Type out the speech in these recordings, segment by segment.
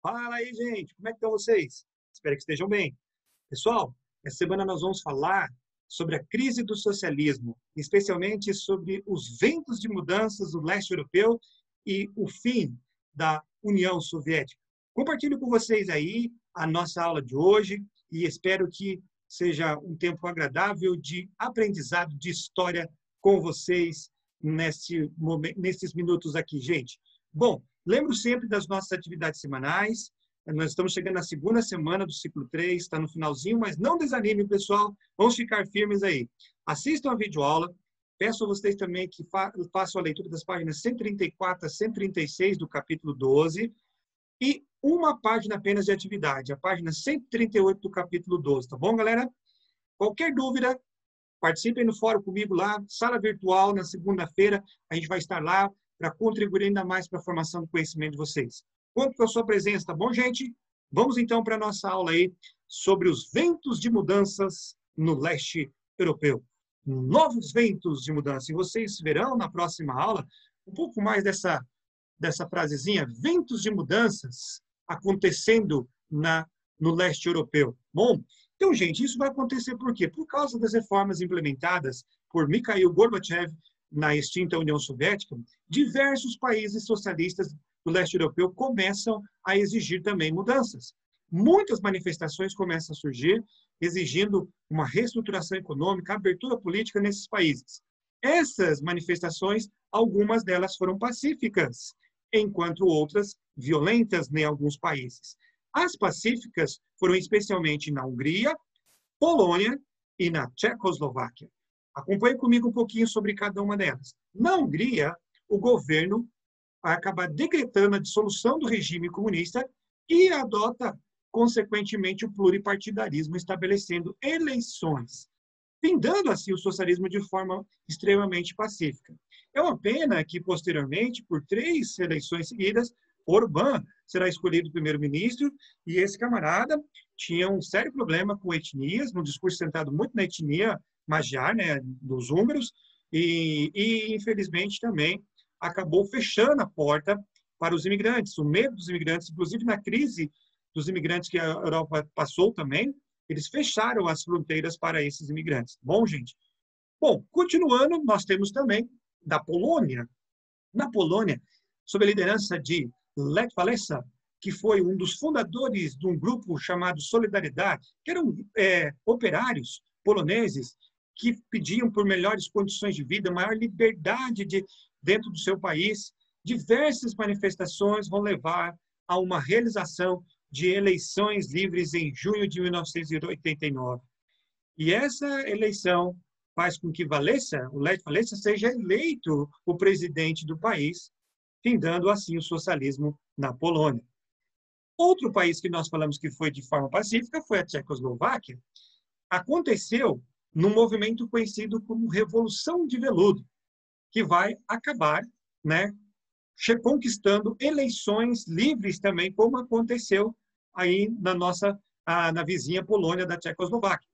Fala aí, gente, como é que estão vocês? Espero que estejam bem. Pessoal, essa semana nós vamos falar sobre a crise do socialismo, especialmente sobre os ventos de mudanças no leste europeu e o fim da União Soviética. Compartilho com vocês aí a nossa aula de hoje e espero que seja um tempo agradável de aprendizado de história com vocês nesses minutos aqui, gente. Bom, lembro sempre das nossas atividades semanais. Nós estamos chegando na segunda semana do ciclo 3, está no finalzinho, mas não desanime, pessoal. Vamos ficar firmes aí. Assistam a videoaula. Peço a vocês também que façam a leitura das páginas 134 a 136 do capítulo 12 e uma página apenas de atividade, a página 138 do capítulo 12, tá bom, galera? Qualquer dúvida, participem no fórum comigo lá, sala virtual, na segunda-feira, a gente vai estar lá para contribuir ainda mais para a formação do conhecimento de vocês. Conto com a sua presença, tá bom, gente? Vamos então para a nossa aula aí sobre os ventos de mudanças no leste europeu. Novos ventos de mudança. E vocês verão na próxima aula um pouco mais dessa frasezinha, ventos de mudanças acontecendo no leste europeu. Bom, então, gente, isso vai acontecer por quê? Por causa das reformas implementadas por Mikhail Gorbachev na extinta União Soviética, diversos países socialistas do leste europeu começam a exigir também mudanças. Muitas manifestações começam a surgir, exigindo uma reestruturação econômica, abertura política nesses países. Essas manifestações, algumas delas foram pacíficas, enquanto outras violentas em alguns países. As pacíficas foram especialmente na Hungria, Polônia e na Tchecoslováquia. Acompanhe comigo um pouquinho sobre cada uma delas. Na Hungria, o governo vai acabar decretando a dissolução do regime comunista e adota, consequentemente, o pluripartidarismo, estabelecendo eleições, findando assim o socialismo de forma extremamente pacífica. É uma pena que, posteriormente, por 3 eleições seguidas, Orbán será escolhido primeiro-ministro e esse camarada tinha um sério problema com etnias, num discurso centrado muito na etnia magyar, né, dos húngaros, e infelizmente também acabou fechando a porta para os imigrantes. O medo dos imigrantes, inclusive na crise dos imigrantes que a Europa passou também, eles fecharam as fronteiras para esses imigrantes. Bom, gente? Bom, continuando, nós temos também da Polônia. Na Polônia, sob a liderança de Lech Walesa, que foi um dos fundadores de um grupo chamado Solidariedade, que eram operários poloneses que pediam por melhores condições de vida, maior liberdade dentro do seu país. Diversas manifestações vão levar a uma realização de eleições livres em junho de 1989. E essa eleição faz com que o Lech Walesa seja eleito o presidente do país, findando assim o socialismo na Polônia. Outro país que nós falamos que foi de forma pacífica foi a Tchecoslováquia. Aconteceu num movimento conhecido como Revolução de Veludo, que vai acabar, né, conquistando eleições livres também, como aconteceu aí na vizinha Polônia da Tchecoslováquia.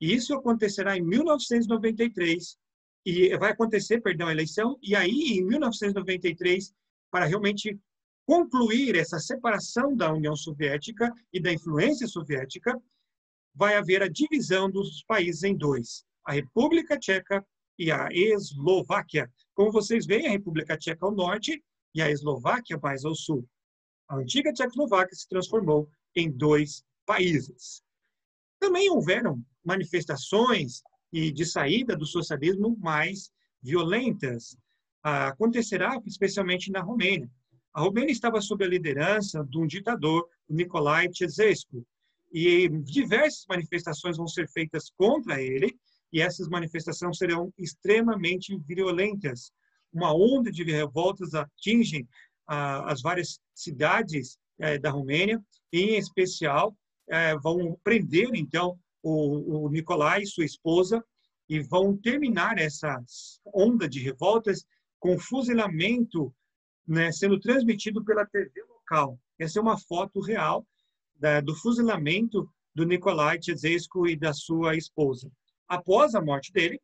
E isso acontecerá em 1993, e vai acontecer, perdão, a eleição, e aí em 1993, para realmente concluir essa separação da União Soviética e da influência soviética, vai haver a divisão dos países em 2, a República Tcheca e a Eslováquia. Como vocês veem, a República Tcheca ao norte e a Eslováquia mais ao sul. A antiga Tchecoslováquia se transformou em 2 países. Também houveram manifestações de saída do socialismo mais violentas. Acontecerá especialmente na Romênia. A Romênia estava sob a liderança de um ditador, Nicolae Ceausescu, e diversas manifestações vão ser feitas contra ele, e essas manifestações serão extremamente violentas. Uma onda de revoltas atinge as várias cidades da Romênia, e, em especial, vão prender, então, o Nicolae e sua esposa, e vão terminar essa onda de revoltas com fuzilamento, né, sendo transmitido pela TV local. Essa é uma foto real do fuzilamento do Nicolae Ceausescu e da sua esposa. Após a morte dele,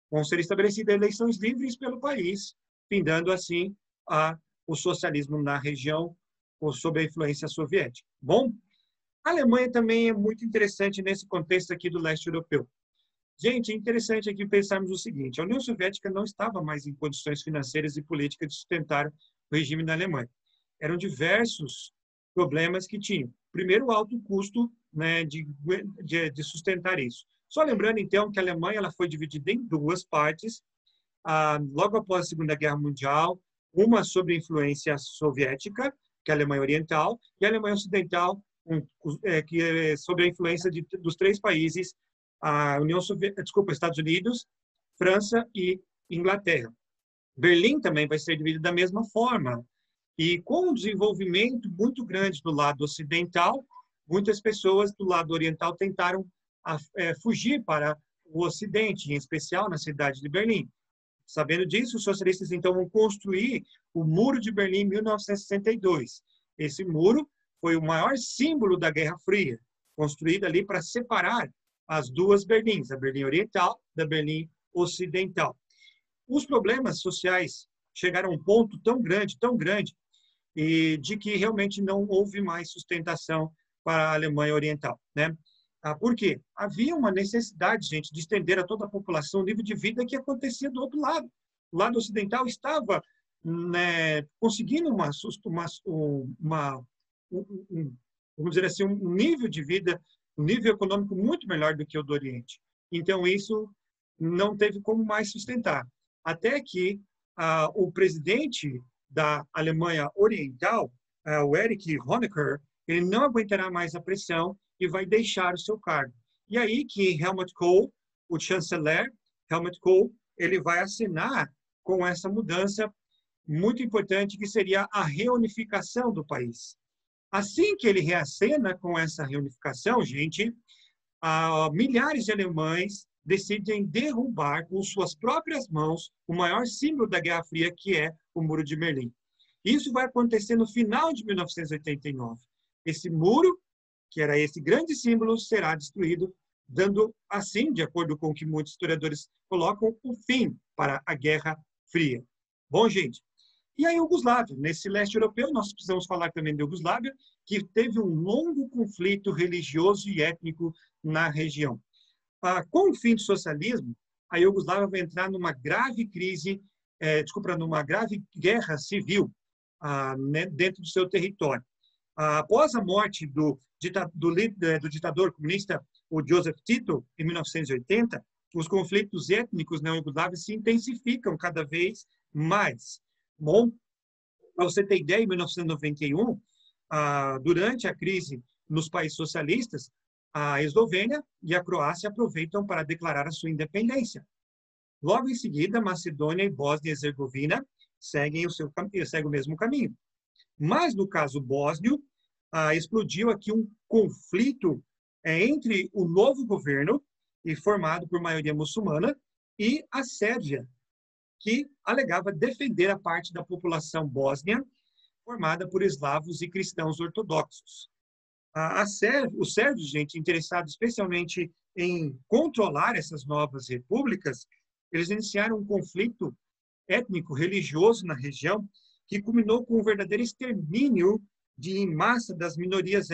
vão ser estabelecidas eleições livres pelo país, findando assim o socialismo na região ou sob a influência soviética. Bom, a Alemanha também é muito interessante nesse contexto aqui do leste europeu. Gente, é interessante aqui pensarmos o seguinte: a União Soviética não estava mais em condições financeiras e políticas de sustentar o regime da Alemanha. Eram diversos problemas que tinham. Primeiro, o alto custo, né, de sustentar isso. Só lembrando, então, que a Alemanha ela foi dividida em duas partes, logo após a Segunda Guerra Mundial, uma sob influência soviética, que é a Alemanha Oriental, e a Alemanha Ocidental, que é sob a influência dos três países, a Estados Unidos, França e Inglaterra. Berlim também vai ser dividida da mesma forma. E com um desenvolvimento muito grande do lado ocidental, muitas pessoas do lado oriental tentaram fugir para o ocidente, em especial na cidade de Berlim. Sabendo disso, os socialistas então vão construir o Muro de Berlim em 1962. Esse muro foi o maior símbolo da Guerra Fria, construído ali para separar as duas Berlins, a Berlim Oriental da Berlim Ocidental. Os problemas sociais chegaram a um ponto tão grande, e de que realmente não houve mais sustentação para a Alemanha Oriental, né? Por quê? Havia uma necessidade, gente, de estender a toda a população o nível de vida que acontecia do outro lado. O lado ocidental estava, né, conseguindo vamos dizer assim, um nível de vida, um nível econômico muito melhor do que o do Oriente. Então, isso não teve como mais sustentar. Até que o presidente da Alemanha Oriental, o Erich Honecker, ele não aguentará mais a pressão e vai deixar o seu cargo. E aí que Helmut Kohl, o chanceler Helmut Kohl, ele vai assinar com essa mudança muito importante, que seria a reunificação do país. Assim que ele reacena com essa reunificação, gente, milhares de alemães decidem derrubar com suas próprias mãos o maior símbolo da Guerra Fria, que é o Muro de Berlim. Isso vai acontecer no final de 1989. Esse muro, que era esse grande símbolo, será destruído, dando, assim, de acordo com o que muitos historiadores colocam, o fim para a Guerra Fria. Bom, gente, e a Iugoslávia? Nesse leste europeu, nós precisamos falar também da Iugoslávia, que teve um longo conflito religioso e étnico na região. Com o fim do socialismo, a Iugoslávia vai entrar numa grave crise, numa grave guerra civil dentro do seu território. Após a morte do ditador comunista, o Joseph Tito, em 1980, os conflitos étnicos na Iugoslávia se intensificam cada vez mais. Bom, para você ter ideia, em 1991, durante a crise nos países socialistas, a Eslovênia e a Croácia aproveitam para declarar a sua independência. Logo em seguida, Macedônia e Bósnia e Herzegovina seguem o mesmo caminho. Mas, no caso bósnio, explodiu aqui um conflito entre o novo governo, formado por maioria muçulmana, e a Sérvia, que alegava defender a parte da população bósnia formada por eslavos e cristãos ortodoxos. Os sérvios, gente, interessados especialmente em controlar essas novas repúblicas, eles iniciaram um conflito étnico-religioso na região que culminou com um verdadeiro extermínio em massa das minorias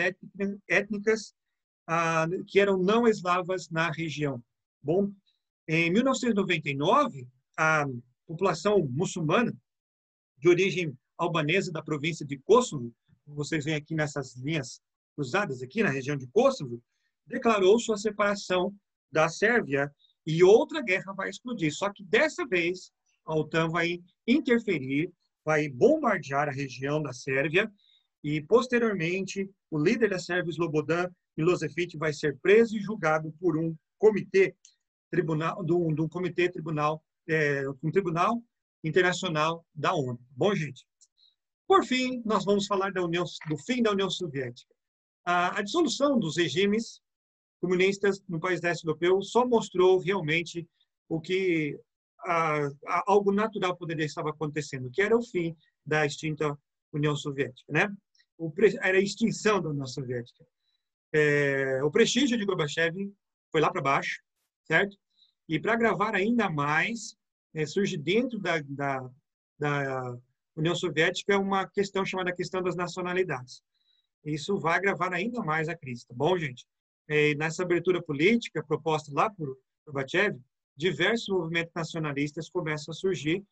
étnicas que eram não eslavas na região. Bom, em 1999, a população muçulmana de origem albanesa da província de Kosovo, vocês veem aqui nessas linhas cruzadas aqui na região de Kosovo, declarou sua separação da Sérvia e outra guerra vai explodir. Só que dessa vez a OTAN vai interferir, vai bombardear a região da Sérvia e posteriormente o líder da Sérvia, Slobodan Milošević, vai ser preso e julgado por um tribunal internacional da ONU. Bom, gente, por fim, nós vamos falar do fim da União Soviética. A dissolução dos regimes comunistas no país leste europeu só mostrou realmente o que algo natural poderia estar acontecendo, que era o fim da extinta União Soviética, né? Era a extinção da União Soviética. O prestígio de Gorbachev foi lá para baixo, certo? E para agravar ainda mais, surge dentro União Soviética é uma questão chamada questão das nacionalidades. Isso vai agravar ainda mais a crise, tá bom, gente? Nessa abertura política proposta lá por Gorbachev, diversos movimentos nacionalistas começam a surgir,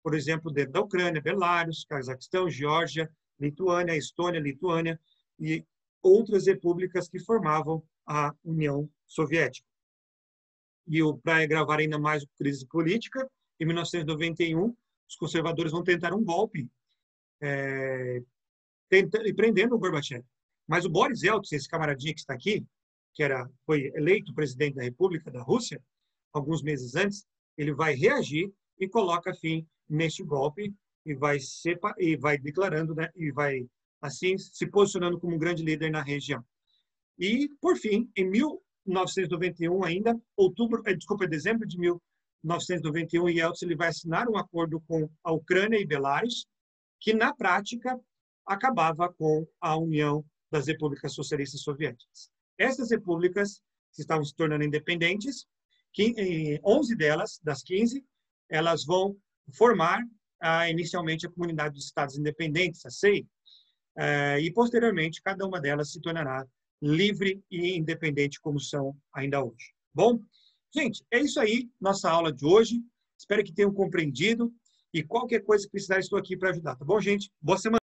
por exemplo, dentro da Ucrânia, Belarus, Cazaquistão, Geórgia, Lituânia, Estônia, Lituânia e outras repúblicas que formavam a União Soviética. E para agravar ainda mais a crise política, em 1991, os conservadores vão tentar um golpe prendendo o Gorbachev. Mas o Boris Yeltsin, esse camaradinha que está aqui, foi eleito presidente da República da Rússia, alguns meses antes, ele vai reagir e coloca fim neste golpe e vai declarando, né, e vai assim se posicionando como um grande líder na região. E, por fim, em 1991 ainda, dezembro de 1991, Yeltsin ele vai assinar um acordo com a Ucrânia e Belarus, que na prática acabava com a União das Repúblicas Socialistas Soviéticas. Essas repúblicas que estavam se tornando independentes, 11 delas, das 15, elas vão formar inicialmente a Comunidade dos Estados Independentes, a CEI, e posteriormente cada uma delas se tornará livre e independente como são ainda hoje. Bom, gente, é isso aí, nossa aula de hoje. Espero que tenham compreendido e qualquer coisa que precisar, estou aqui para ajudar, tá bom, gente? Boa semana!